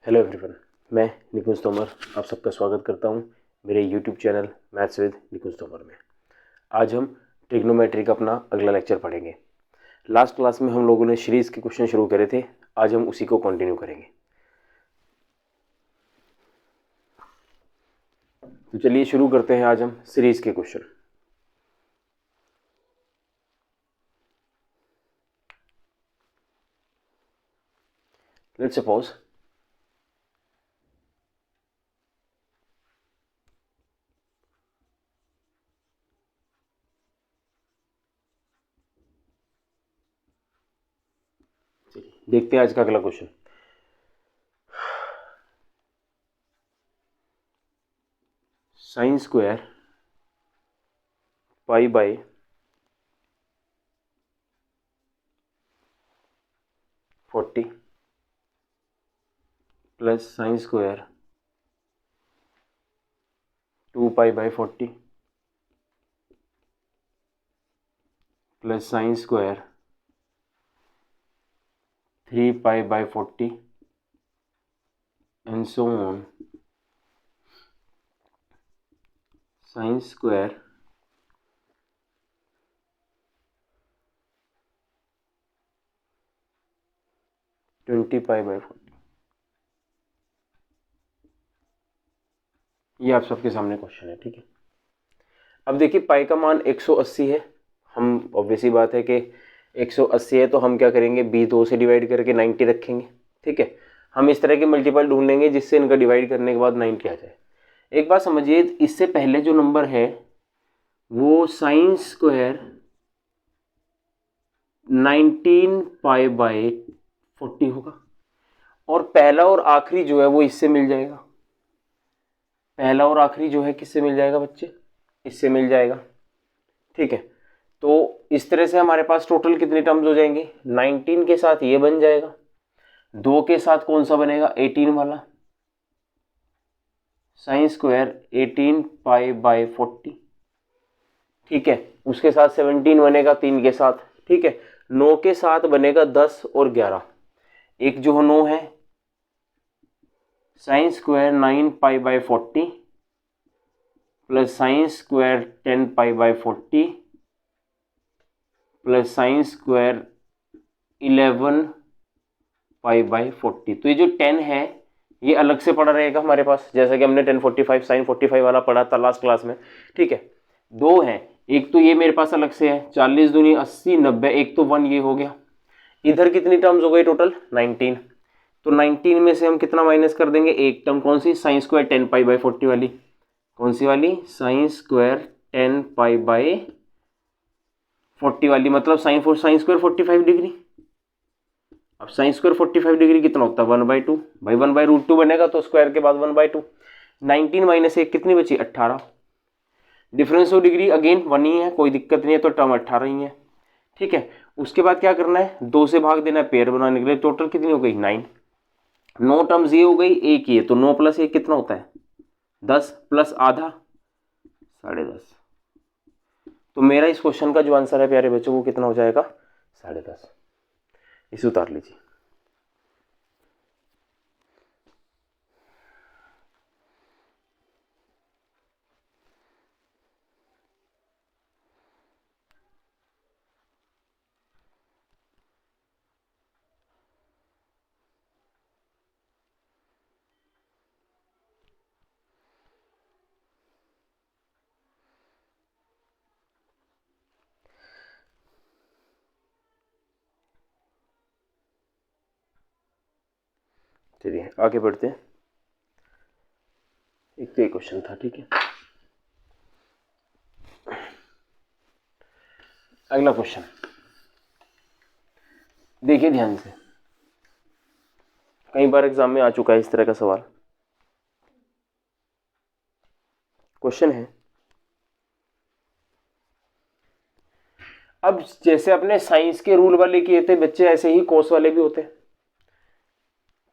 Hello everyone, मैं निकुंज तोमर आप सबका स्वागत करता हूं मेरे यूट्यूब चैनल मैथ्स विद निकुंज तोमर में। आज हम ट्रिग्नोमेट्री का अपना अगला लेक्चर पढ़ेंगे। लास्ट क्लास में हम लोगों ने सीरीज़ के क्वेश्चन शुरू करे थे, आज हम उसी को कंटिन्यू करेंगे। तो चलिए शुरू करते हैं आज हम सीरीज़ के क्वेश्चन। लेट्स सपोज देखते हैं आज का अगला question. Sine square pi by 40 plus sine square 2 pi by 40 plus sine square 3 pi by 40 and so on sin square 20 pi by 40। ये आप सबके सामने क्वेश्चन है, ठीक है। अब देखिए पाई का मान 180 है। हम ऑब्वियसली बात है कि 180 है तो हम क्या करेंगे, b2 से डिवाइड करके 90 रखेंगे, ठीक है। हम इस तरह के मल्टीपल ढूंढ लेंगे जिससे इनका डिवाइड करने के बाद 90 आ जाए। एक बात समझिए, इससे पहले जो नंबर है वो साइन स्क्वायर 19 पाई बाय 40 होगा और पहला और आखिरी जो है वो इससे मिल जाएगा। पहला और आखिरी जो है किससे मिल जाएगा बच्चे, इससे मिल जाएगा, ठीक है। तो इस तरह से हमारे पास टोटल कितने टर्म्स हो जाएंगे, 19 के साथ ये बन जाएगा, 2 के साथ कौन सा बनेगा, 18 वाला, साइन स्क्वायर 18 पाई बाय 40, ठीक है। उसके साथ 17 बनेगा 3 के साथ, ठीक है। 9 के साथ बनेगा 10 और 11, एक जो 9 है sine square 9 pi by 40 plus sine square 10 pi by 40 plus sine square 11 pi by 40। तो ये जो 10 है ये अलग से पड़ा रहेगा हमारे पास, जैसा कि हमने 1045 साइन 45 वाला पढ़ा था लास्ट क्लास में, ठीक है। 2 है, एक तो ये मेरे पास अलग से है, 40 दूनी 80 90, एक तो 1 ये हो गया। इधर कितनी टर्म्स हो गई टोटल, 19। तो 19 में से हम कितना माइनस कर देंगे, एक टर्म कौन सी, साइन स्क्वायर 10 पाई बाय 40 वाली, कौन सी वाली, साइन स्क्वायर 10 पाई बाय 40 वाली, मतलब साइन स्क्वायर 45 डिग्री। अब साइन स्क्वायर 45 डिग्री कितना होता है, 1/2 भाई, 1/√2 बनेगा तो स्क्वायर के बाद 1/2। 19 माइनस 1 कितनी बची, 18। डिफरेंस ऑफ डिग्री अगेन 1 ही है, कोई दिक्कत नहीं है, तो टर्म 18 ही है, ठीक है। उसके बाद क्या करना है, 2 से भाग देना है पेयर बनाने के लिए। टोटल कितनी हो गई, 9। 9 टर्म्स ये हो गई, एक ये, तो 9 प्लस 1 कितना होता है, 10 प्लस आधा 10.5। तो मेरा इस क्वेश्चन का जो आंसर है प्यारे बच्चों वो कितना हो जाएगा, 10.5। इसे उतार लीजिए। चलिए आगे बढ़ते हैं। एक तो ये क्वेश्चन था, ठीक है। अगला क्वेश्चन देखिए ध्यान से, कई बार एग्जाम में आ चुका है इस तरह का सवाल। क्वेश्चन है, अब जैसे अपने साइंस के रूल वाले किए थे बच्चे, ऐसे ही कोस वाले भी होते हैं।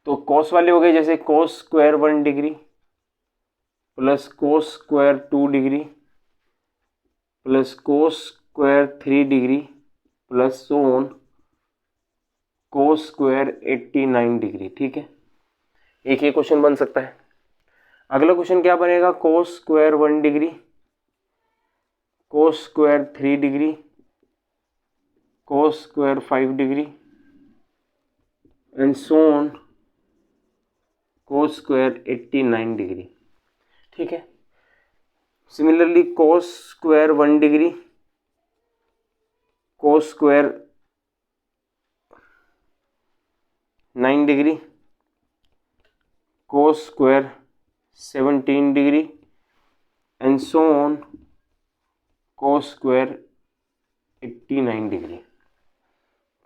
तो कोस वाले हो गए जैसे cos square 1 degree plus cos square 2 degree plus cos square 3 degree plus so on cos square 89 degree, ठीक है। एक ये क्वेश्चन बन सकता है। अगला क्वेश्चन क्या बनेगा, cos square 1 degree, cos square 3 degree, cos square 5 degree and so on cos square 89 degree. ठीक है। Similarly cos square 1 degree, cos square 9 degree, cos square 17 degree and so on cos square 89 degree.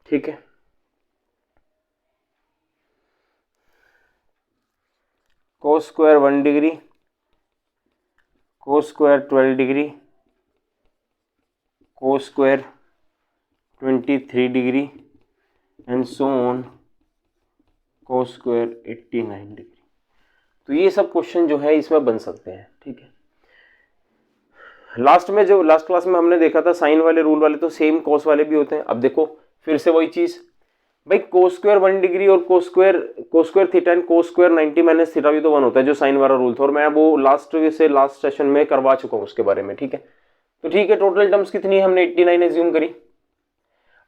ठीक है। Cos square 1 degree, cos square 12 degree, cos square 23 degree and so on cos square 89 degree. तो ये सब question जो है इसमें बन सकते हैं। ठीक है। लास्ट क्लास में हमने देखा था साइन वाले रूल वाले तो सेम कोस वाले भी होते हैं। अब देखो फिर से वही चीज भाई, कोस स्क्वायर 1 डिग्री और cos square theta and cos square 90 minus theta भी तो 1 होता है, जो साइन वाला रूल था, और मैं वो लास्ट सेशन में करवा चुका हूँ उसके बारे में। ठीक है। तो ठीक है, टोटल टर्म्स कितनी हमने 89 एज्यूम करी,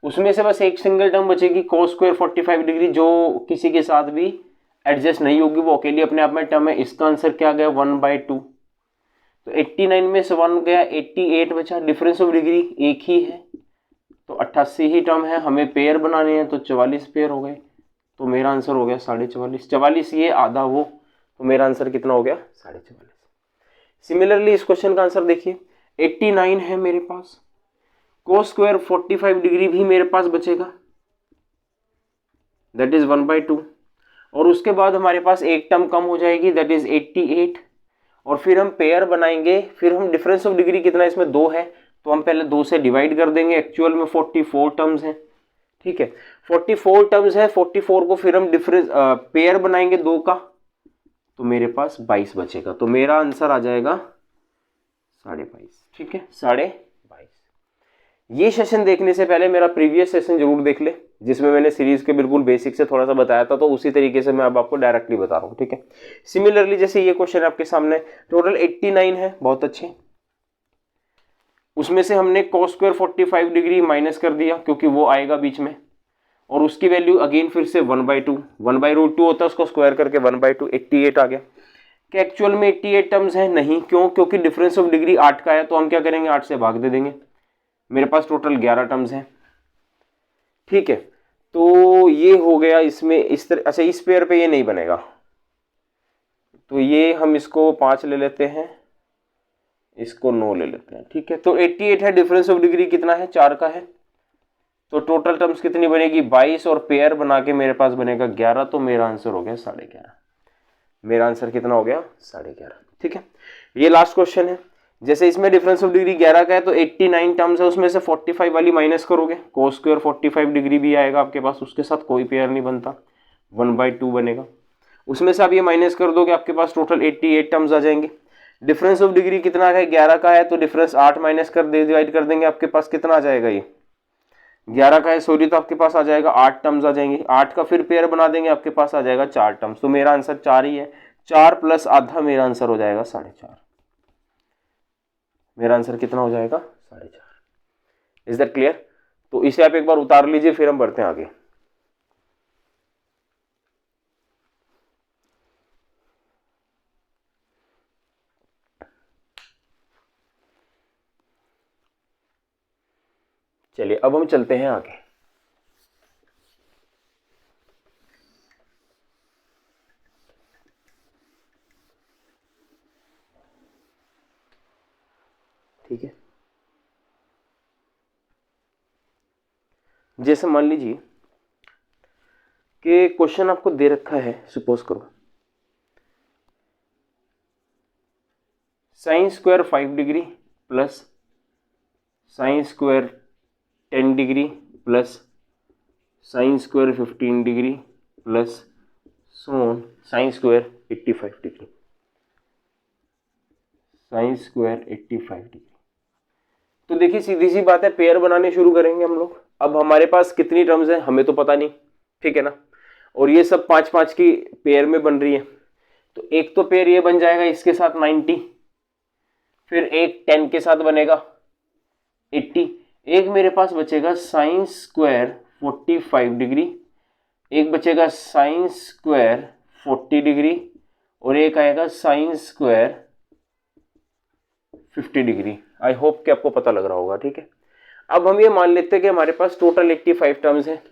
उसमें से बस एक सिंगल टर्म बचेगी कोस स्क्वायर 45 डिग्री, जो किसी के साथ भी एडजस्ट नहीं होगी, वो अकेली अपने आप में टर्म है। इसका आंसर क्या गया 1/2। तो 89 में से 1 गया, 88 बचा, डिफरेंस ऑफ डिग्री एक ही है तो 88 ही टर्म है, हमें पेयर बनाने हैं तो 44 पेयर हो गए। तो मेरा आंसर हो गया 44.5, 44 ये आधा वो, तो मेरा आंसर कितना हो गया 44.5। सिमिलरली इस क्वेश्चन का आंसर देखिए, 89 है मेरे पास, कोस स्क्वायर 45 डिग्री भी मेरे पास बचेगा, दैट इज 1/2, और उसके बाद हमारे पास एक टर्म कम हो जाएगी, दैट इज 88, और फिर हम पेयर बनाएंगे, फिर हम डिफरेंस ऑफ डिग्री कितना, इसमें 2 है तो हम पहले 2 से डिवाइड कर देंगे, एक्चुअल में 44 टर्म्स हैं। ठीक है, 44 टर्म्स है, 44 को फिर हम डिफरेंस पेयर बनाएंगे 2 का, तो मेरे पास 22 बचेगा। तो मेरा आंसर आ जाएगा 22.5। ठीक है, 22.5। ये सेशन देखने से पहले मेरा प्रीवियस सेशन जरूर देख ले, जिसमें मैंने सीरीज के बिल्कुल बेसिक से थोड़ा सा बताया था, तो उसी तरीके से मैं अब आपको डायरेक्टली बता रहा हूँ। ठीक है। सिमिलरली जैसे ये क्वेश्चन आपके सामने टोटल 89 है, बहुत अच्छे, उसमें से हमने cos स्क्वायर 45 डिग्री माइनस कर दिया क्योंकि वो आएगा बीच में, और उसकी वैल्यू अगेन फिर से 1/2, 1/√2 होता है, उसको स्क्वायर करके 1/2, 88 आ गया। क्या एक्चुअल में 88 टर्म्स है? नहीं, क्यों? क्योंकि डिफरेंस ऑफ डिग्री 8 का है, तो हम क्या करेंगे 8 से भाग दे देंगे, मेरे पास टोटल 11 टर्म्स हैं। ठीक है, तो ये हो गया इसमें इस तरह। अच्छा, इस पेयर पे ये नहीं बनेगा, तो ये हम इसको 5 ले लेते हैं, इसको 9 ले लेते हैं। ठीक है, तो 88 है, डिफरेंस ऑफ डिग्री कितना है 4 का है, तो टोटल टर्म्स कितनी बनेगी 22, और पेयर बना के मेरे पास बनेगा 11, तो मेरा आंसर हो गया 11.5। मेरा आंसर कितना हो गया 11.5। ठीक है, ये लास्ट क्वेश्चन है। जैसे इसमें डिफरेंस ऑफ डिग्री 11 का है तो 89 टर्म्स है, उसमें से 45 वाली माइनस करोगे, कोस स्क्वायर 45 डिग्री भी आएगा आपके पास, उसके साथ कोई पेयर नहीं बनता, 1/2 बनेगा। उसमें से आप ये माइनस कर दोगे, आपके पास टोटल 88 टर्म्स आ जाएंगे। डिफरेंस ऑफ डिग्री कितना है 11 का है, तो डिफरेंस 8 माइनस कर दे, डिवाइड कर देंगे, आपके पास कितना आ जाएगा, ये 11 का है सॉरी, तो आपके पास आ जाएगा 8 टर्म्स आ जाएंगे। 8 का फिर पेयर बना देंगे, आपके पास आ जाएगा 4 टर्म्स। तो मेरा आंसर 4 ही है, 4 प्लस आधा मेरा आंसर हो जाएगा 4.5। मेरा आंसर कितना हो जाएगा 4.5। Is that clear? तो इसे आप एक बार उतार लीजिए, फिर हम बढ़ते हैं आगे। चलिए अब हम चलते हैं आगे। ठीक है, जैसे मान लीजिए कि क्वेश्चन आपको दे रखा है, सपोज करो sine square 5 degree plus sine square 10 degree plus sine square 15 degree plus so on sine square 85 degree, sine square 85 degree. तो देखिए सीधी सी बात है, पेयर बनाने शुरू करेंगे हम लोग। अब हमारे पास कितनी टर्म्स हैं हमें तो पता नहीं, ठीक है ना। और ये सब 5-5 की पेयर में बन रही है। तो एक तो पेयर ये बन जाएगा इसके साथ 90, फिर एक 10 के साथ बनेगा 80, एक मेरे पास बचेगा साइन स्क्वायर 45 डिग्री, एक बचेगा साइन स्क्वायर 40 डिग्री, और एक आएगा sine square 50 degree. I hope कि आपको पता लग रहा होगा, ठीक है। अब हम ये मान लेते हैं कि हमारे पास टोटल 85 टर्म्स हैं।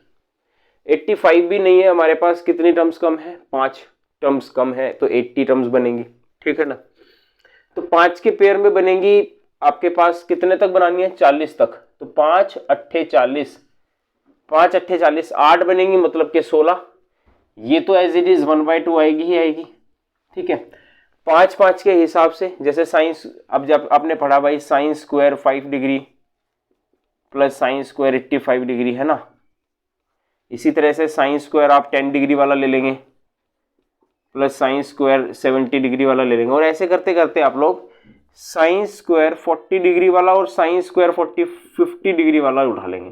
85 भी नहीं है, हमारे पास कितनी टर्म्स कम है, 5 टर्म्स कम है, तो 80 टर्म्स बनेंगी, ठीक है ना। तो 5 के पेयर में बनेंगी, आपके पास कितने तक बनानी है, 40 तक। तो 5 अट्ठे 40, 5 अट्ठे 40, 8 बनेंगी मतलब कि 16। ये तो एज इट इज 1/2 आएगी ही आएगी, ठीक है। 5-5 के हिसाब से, जैसे साइंस, अब जब आपने पढ़ा भाई sine square 5 degree plus sine square 85 degree, है ना। इसी तरह से साइन स्क्वायर आप 10 डिग्री वाला ले लेंगे प्लस साइन स्क्वायर 70 डिग्री वाला ले लेंगे, और ऐसे करते करते आप लोग साइन स्क्वायर 40 डिग्री वाला और साइन स्क्वायर 50 डिग्री वाला उठा लेंगे।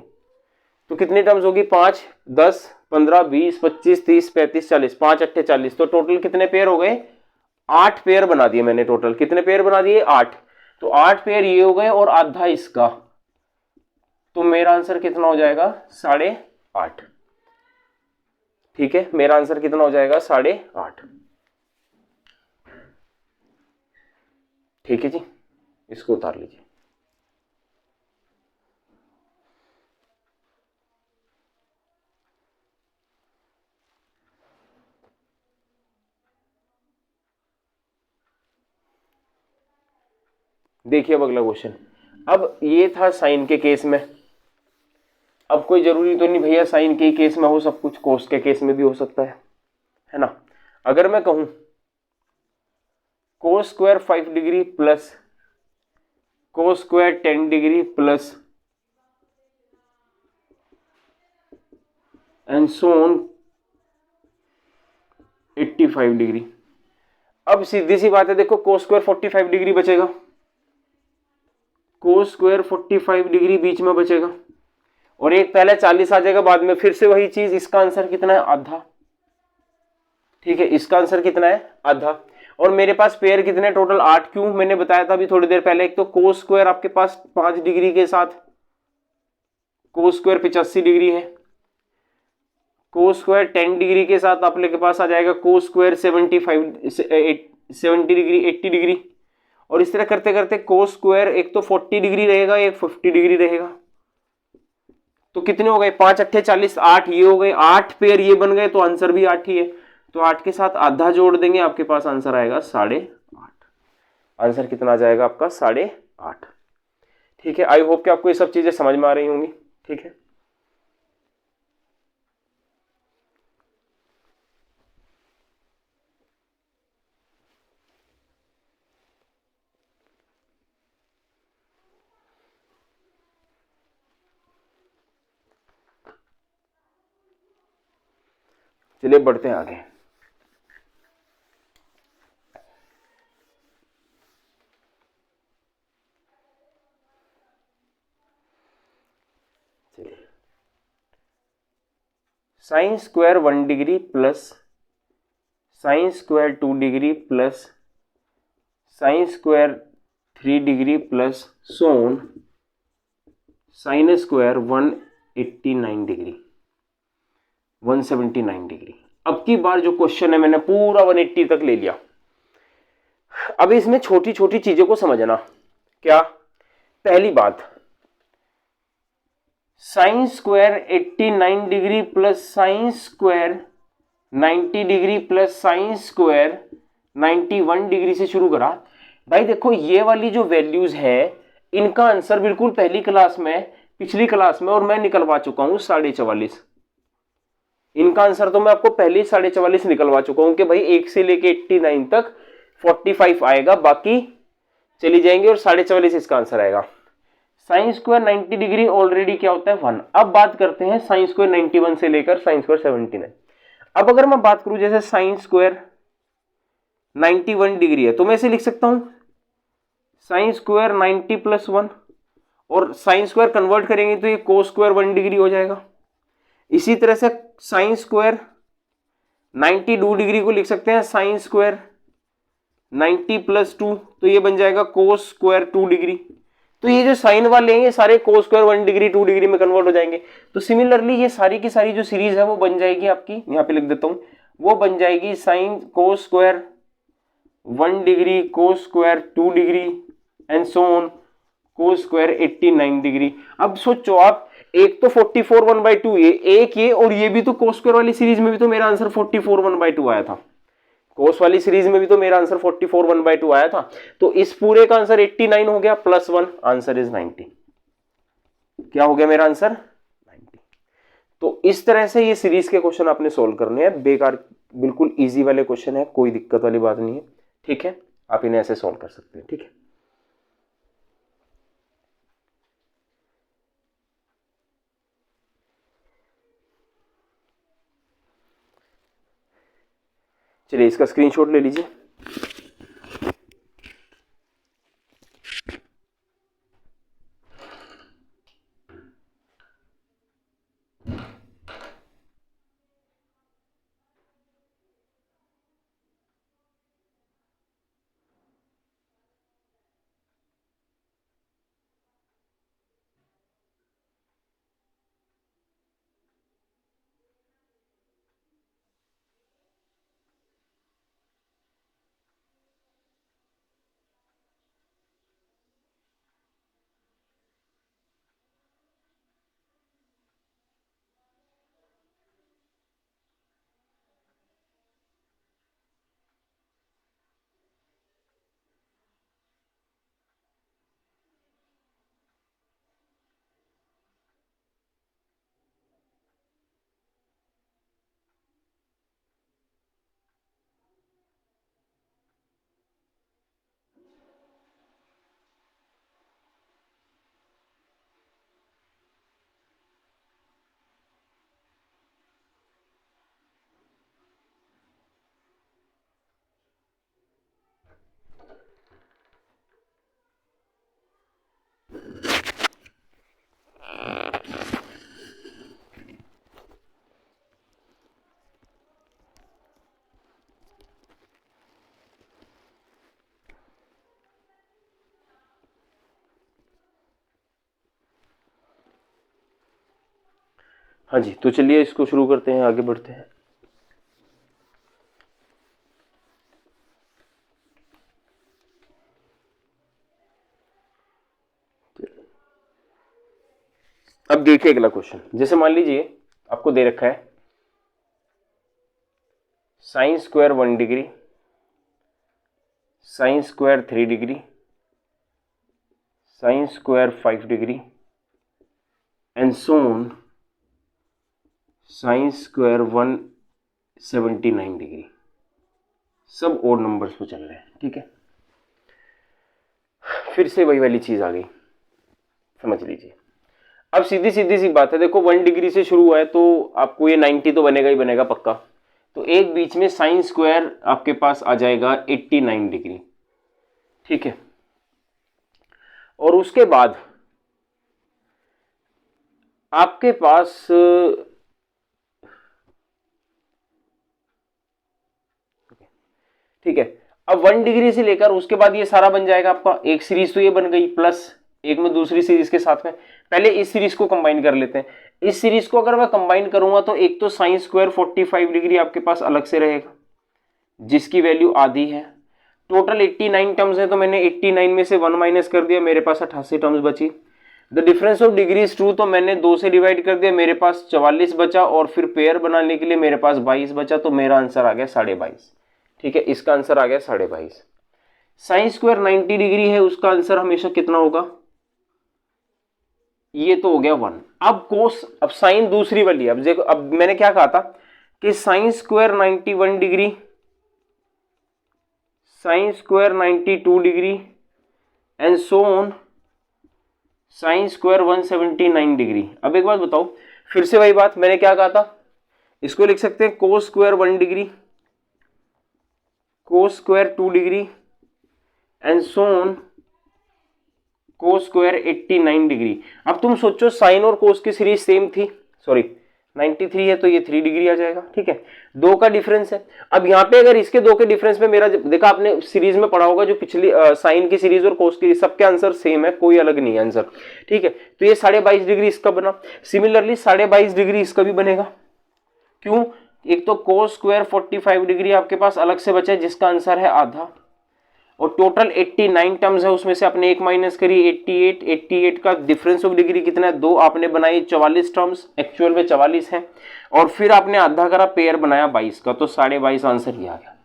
तो कितनी टर्म्स होगी, 5, 10, 15, 20, 25, 30, 35, 40, 5 अट्ठे 40। तो टोटल कितने पेयर हो गए, 8 पेयर बना दिए मैंने। टोटल कितने पेयर बना दिए, 8। तो 8 पेयर ये हो गए और आधा इसका, तो मेरा आंसर कितना हो जाएगा, 8.5। ठीक है, मेरा आंसर कितना हो जाएगा, 8.5। ठीक है जी, इसको उतार लीजिए। देखिए अब अगला क्वेश्चन। अब ये था साइन के केस में। अब कोई जरूरी तो नहीं भैया साइन के केस में हो सब कुछ, कोस के केस में भी हो सकता है ना। अगर मैं कहूं cos square 5 degree plus cos square 10 degree plus and so on 85 degree. अब सीधी सी बात है, देखो कोस स्क्वायर 45 डिग्री बचेगा, कोस स्क्वायर 45 डिग्री बीच में बचेगा, और एक पहले 40 आ जाएगा बाद में, फिर से वही चीज। इसका आंसर कितना है, आधा। ठीक है, इसका आंसर कितना है, आधा। और मेरे पास पेयर कितने टोटल, 8। क्यों, मैंने बताया था अभी थोड़ी देर पहले। एक तो कोस स्क्वायर आपके पास 5 डिग्री के साथ कोस स्क्वायर 85 डिग्री है, कोस स्क्वायर 10 डिग्री के साथ आपके पास आ जाएगा कोस स्क्वायर 70 डिग्री 80 डिग्री, और इस तरह करते करते कोस स्क्वायर एक तो 40 डिग्री रहेगा, एक 50 डिग्री रहेगा। तो कितने हो गए, 5 अट्ठे 40, 8 ये हो गए, 8 पेयर ये बन गए, तो आंसर भी 8 ही है। तो 8 के साथ आधा जोड़ देंगे, आपके पास आंसर आएगा 8.5। आंसर कितना आ जाएगा आपका, 8.5। ठीक है, आई होप कि आपको ये सब चीजें समझ में आ रही होंगी। ठीक है, चलिए बढ़ते हैं आगे। Sine square 1 degree plus sine square 2 degree plus sine square 3 degree plus so on sine square 189 degree 179 degree. अब की बार जो क्वेश्चन है मैंने पूरा 180 तक ले लिया। अब इसमें छोटी छोटी चीजों को समझना। क्या, पहली बात, sine square 89 degree plus sine square 90 degree plus sine square 91 degree से शुरू करा। भाई देखो ये वाली जो वैल्यूज है इनका आंसर बिल्कुल पहली क्लास में, पिछली क्लास में, और मैं निकलवा चुका हूं 44.5। इनका आंसर तो मैं आपको पहले 44.5 निकलवा चुका हूं कि भाई 1 से लेके 89 तक 45 आएगा, बाकी चली जाएंगे और 44.5 इसका आंसर आएगा। साइन स्क्वायर 90 डिग्री ऑलरेडी क्या होता है, 1। अब बात करते हैं साइन स्क्वायर 91 से लेकर साइन स्क्वायर 79। अब अगर मैं बात करूं जैसे साइन स्क्वायर 91 डिग्री है, तो मैं इसे लिख सकता हूं साइन स्क्वायर 90 प्लस 1, और साइन स्क्वायर कन्वर्ट करेंगे तो ये कोस स्क्वायर 1 डिग्री हो जाएगा। इसी तरह से साइन स्क्वायर 92 डिग्री को लिख सकते हैं साइन स्क्वायर 90 प्लस 2, तो ये बन जाएगा कोस स्क्वायर 2 डिग्री। तो ये जो साइन वाले हैं ये सारे कोस स्क्वायर 1 डिग्री 2 डिग्री में कन्वर्ट हो जाएंगे। तो सिमिलरली ये सारी की सारी जो सीरीज है वो बन जाएगी आपकी, यहाँ पे लिख देता हूं, वो बन जाएगी sine cos square 1 degree cos square 2 degree and so on cos square 89 degree. अब सोचो आप, एक तो 44 1/2 ये, एक ये, और ये भी तो कोस स्क्वायर वाली सीरीज में भी तो मेरा आंसर 44 1/2 आया था। कोस वाली सीरीज में भी तो मेरा आंसर 44 1/2 आया था। तो इस पूरे का आंसर 89 हो गया प्लस 1, आंसर इज 90। क्या हो गया मेरा आंसर? 90। तो इस तरह से ये सीरीज के क्वेश्चन आपने सोल्व करने हैं। बेकार, बिल्कुल इजी वाले क्वेश्चन है, कोई दिक्कत वाली बात नहीं है। ठीक है, आप इन्हें ऐसे सोल्व कर सकते हैं। ठीक है, चलिए इसका स्क्रीनशॉट ले लीजिए। हाँ जी, तो चलिए इसको शुरू करते हैं, आगे बढ़ते हैं। अब देखिए अगला क्वेश्चन, जैसे मान लीजिए आपको दे रखा है sine square 1 degree, sine square 3 degree, sine square 5 degree and so on sine square 179 degree. सब ओड नंबर्स पे चल रहे हैं। ठीक है, फिर से वही वाली चीज आ गई, समझ लीजिए। अब सीधी सीधी सी बात है, देखो 1 डिग्री से शुरू हुआ है तो आपको ये 90 तो बनेगा ही बनेगा पक्का। तो एक बीच में साइन स्क्वायर आपके पास आ जाएगा 89 डिग्री। ठीक है, और उसके बाद आपके पास ठीक है, अब 1 डिग्री से लेकर उसके बाद ये सारा बन जाएगा आपका, एक सीरीज तो ये बन गई, प्लस एक में दूसरी सीरीज के साथ में। पहले इस सीरीज को कंबाइन कर लेते हैं। इस सीरीज को अगर मैं कंबाइन करूंगा तो एक तो साइन स्क्वायर 45 डिग्री आपके पास अलग से रहेगा जिसकी वैल्यू आधी है। टोटल 89 टर्म्स है, तो मैंने 89 में से 1 माइनस कर दिया, मेरे पास 88 टर्म्स बची। The difference of degree is 2, तो मैंने 2 से डिवाइड कर दिया, मेरे पास 44 बचा, और फिर पेयर बनाने के लिए मेरे पास 22 बचा, तो मेरा आंसर आ गया 22.5। ठीक है, इसका आंसर आ गया 22.5। साइन स्क्वायर 90 डिग्री है, उसका आंसर हमेशा कितना होगा? ये तो हो गया 1। अब कोस, अब साइन दूसरी वाली, अब देखो, अब मैंने क्या कहा था कि sine square 91 degree, sine square 92 degree and so on sine square 179 degree. अब एक बात बताओ, फिर से वही बात, मैंने क्या कहा था, इसको लिख सकते हैं cos square 1 degree, cos square 2 degree and so on cos square 89 degree. अब तुम सोचो साइन और कोस की सीरीज सेम थी, सॉरी 93 है तो ये 3 डिग्री आ जाएगा। ठीक है, 2 का डिफरेंस है। अब यहाँ पे अगर इसके 2 के डिफरेंस में मेरा, देखा आपने सीरीज में पढ़ा होगा जो पिछली साइन की सीरीज और कोस की, सबके आंसर सेम है, कोई अलग नहीं है आंसर। ठीक है, तो ये 22.5 डिग्री इसका बना। सिमिलरली 22.5 डिग्री इसका भी बनेगा। क्यों? एक तो कोस स्क्वायर 45 डिग्री आपके पास अलग से बचा है जिसका आंसर है आधा, और टोटल 89 टर्म्स है, उसमें से आपने एक माइनस करी 88। 88 का डिफरेंस ऑफ डिग्री कितना है? 2। आपने बनाई 44 टर्म्स, एक्चुअल में 44 है, और फिर आपने आधा करा, पेयर बनाया 22 का, तो 22.5 आंसर ही आ गया।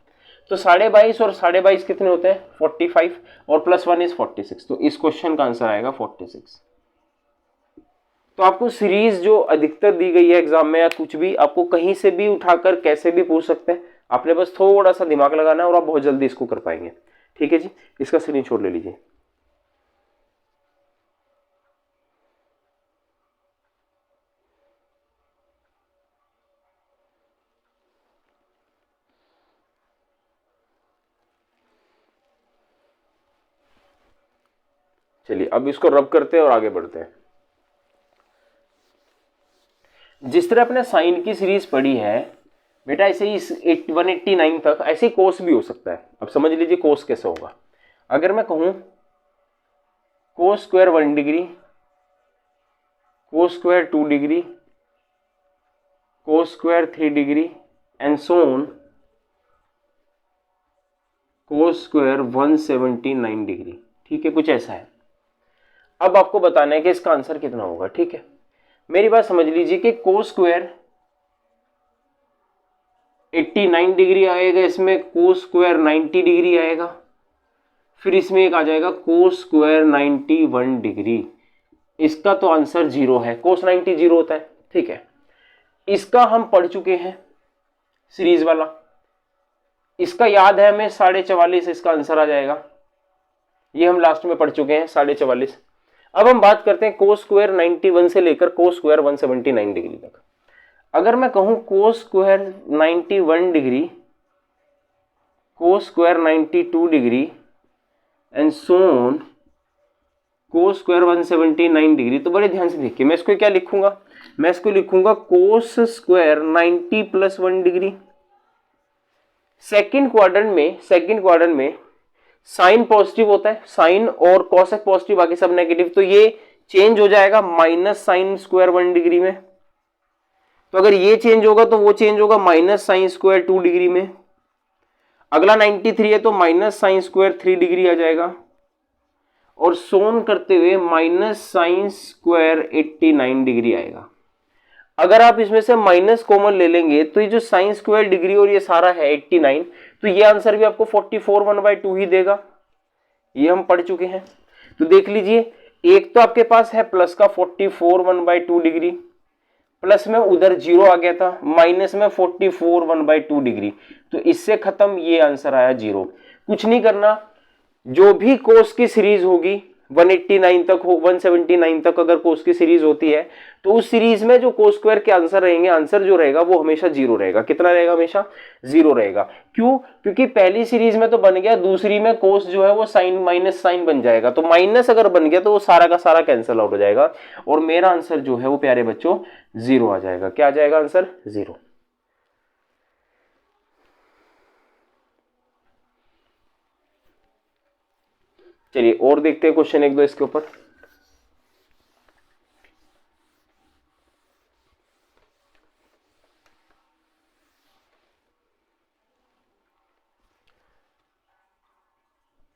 तो 22.5 और 22.5 कितने होते हैं? 45, और +1 इज 46, तो इस क्वेश्चन का आंसर आएगा 46। तो आपको सीरीज जो अधिकतर दी गई है एग्जाम में या कुछ भी, आपको कहीं से भी उठाकर कैसे भी पूछ सकते हैं, आपने बस थोड़ा सा दिमाग लगाना है और आप बहुत जल्दी इसको कर पाएंगे। ठीक है जी, इसका स्क्रीनशॉट ले लीजिए। चलिए अब इसको रब करते हैं और आगे बढ़ते हैं। जिस तरह अपने साइन की सीरीज पढ़ी है बेटा, ऐसे ही 189 तक ऐसे ही कोस भी हो सकता है। अब समझ लीजिए कोस कैसे होगा। अगर मैं कहूं cos square 1 degree, cos square 2 degree, cos square 3 degree and so on cos square 179 degree. ठीक है, कुछ ऐसा है। अब आपको बताना है कि इसका आंसर कितना होगा। ठीक है, मेरी बात समझ लीजिए कि कोस स्क्वायर 89 डिग्री आएगा, इसमें कोस स्क्वायर 90 डिग्री आएगा, फिर इसमें एक आ जाएगा कोस स्क्वायर 91 डिग्री। इसका तो आंसर 0 है, कोस 90 0 होता है। ठीक है, इसका हम पढ़ चुके हैं सीरीज वाला, इसका याद है हमें 44.5 इसका आंसर आ जाएगा, ये हम लास्ट में पढ़ चुके हैं 44.5। अब हम बात करते हैं कोस स्क्वायर 91 से लेकर कोस स्क्वायर 179 डिग्री तक। अगर मैं कहूं cos square 91 degree, cos square 92 degree and so on cos square 179 degree, तो बड़े ध्यान से देखिए मैं इसको क्या लिखूंगा, मैं इसको लिखूंगा cos square 90 + 1 degree. Second quadrant में साइन पॉजिटिव होता है, साइन और कॉसेक पॉजिटिव, बाकी सब नेगेटिव, तो ये चेंज हो जाएगा माइनस साइन स्क्वायर 1 डिग्री में। तो अगर ये चेंज होगा तो वो चेंज होगा माइनस साइन स्क्वायर 2 डिग्री में। अगला 93 है तो माइनस साइन स्क्वायर 3 डिग्री आ जाएगा, और सोन करते हुए माइनस साइन स्क्वायर 89 डिग्री आएगा। अगर आप इसमें से माइनस कॉमन ले लेंगे तो ये जो साइन स्क्वायर डिग्री और ये सारा है 89, तो ये आंसर भी आपको 44 1/2 ही देगा। ये हम पढ़ चुके हैं। तो देख लीजिए, एक तो आपके पास है प्लस का 44 1/2 डिग्री, प्लस में उधर 0 आ गया था, माइनस में 44 1/2 डिग्री, तो इससे खत्म, ये आंसर आया 0। कुछ नहीं करना, जो भी कोस की सीरीज होगी 189 तक हो, 179 तक अगर कोस की सीरीज होती है, तो उस सीरीज में जो कोस स्क्वायर के आंसर रहेंगे, आंसर जो रहेगा वो हमेशा 0 रहेगा। कितना रहेगा? हमेशा 0 रहेगा। क्यों? क्योंकि पहली सीरीज में तो बन गया, दूसरी में कोस जो है वो साइन माइनस साइन बन जाएगा, तो माइनस अगर बन गया तो वो सारा का सारा कैंसिल आउट हो जाएगा, और मेरा आंसर जो है वो प्यारे बच्चों 0 आ जाएगा। क्या आ जाएगा आंसर? 0। चलिए और देखते हैं क्वेश्चन 1 2 इसके ऊपर।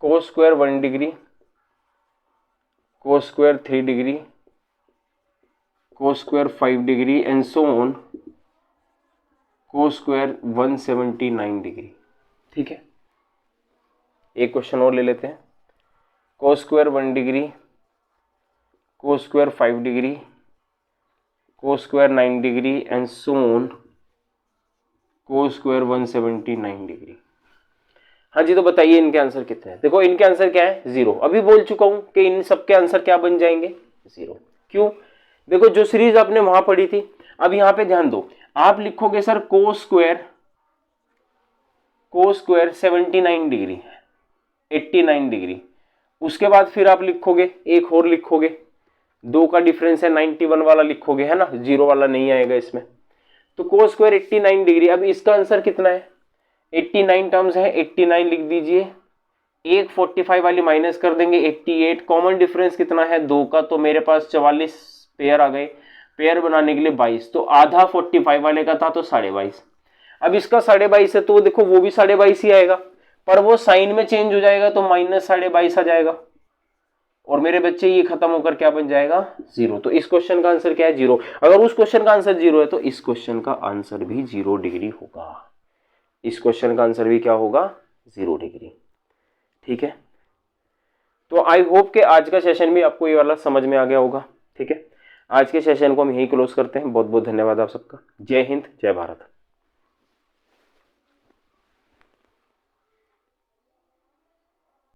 Cos square 1 degree, cos square 3 degree, cos square 5 degree and so on cos square 179 degree. ठीक है, एक क्वेश्चन और ले लेते हैं। Cos square 1 degree, cos square 5 degree, cos square 9 degree and so on cos square 179 degree. हाँ जी, तो बताइए इनके आंसर कितने हैं? देखो इनके आंसर क्या है? 0। अभी बोल चुका हूं कि इन सबके आंसर क्या बन जाएंगे? 0। क्यों? देखो जो सीरीज आपने वहां पढ़ी थी, अब यहां पे ध्यान दो, आप लिखोगे sir cos square 79 degree, 89 degree, उसके बाद फिर आप लिखोगे, एक और लिखोगे, 2 का डिफरेंस है 91 वाला लिखोगे, है ना, 0 वाला नहीं आएगा इसमें। तो cos स्क्वायर 89 डिग्री। अब इसका आंसर कितना है, 89 टर्म्स है, 89 लिख दीजिए, एक 45 वाली माइनस कर देंगे 88, कॉमन डिफरेंस कितना है 2 का, तो मेरे पास 44 पेयर आ गए, पेयर बनाने के लिए 22, तो आधा 45 वाले का था तो 22.5। अब इसका 22.5 है तो देखो वो भी 22.5 ही आएगा, पर वो साइन में चेंज हो जाएगा तो माइनस 22.5 आ जाएगा, और मेरे बच्चे ये खत्म होकर क्या बन जाएगा 0। तो इस क्वेश्चन का आंसर क्या है 0। अगर उस क्वेश्चन का आंसर 0 है तो इस क्वेश्चन का आंसर भी 0 डिग्री होगा, इस क्वेश्चन का आंसर भी क्या होगा 0 डिग्री। ठीक है, तो आई होप कि आज का सेशन भी आपको ये वाला समझ में आ गया होगा। ठीक है, आज के सेशन को हम यहीं क्लोज करते हैं। बहुत बहुत धन्यवाद आप सबका। जय हिंद, जय भारत।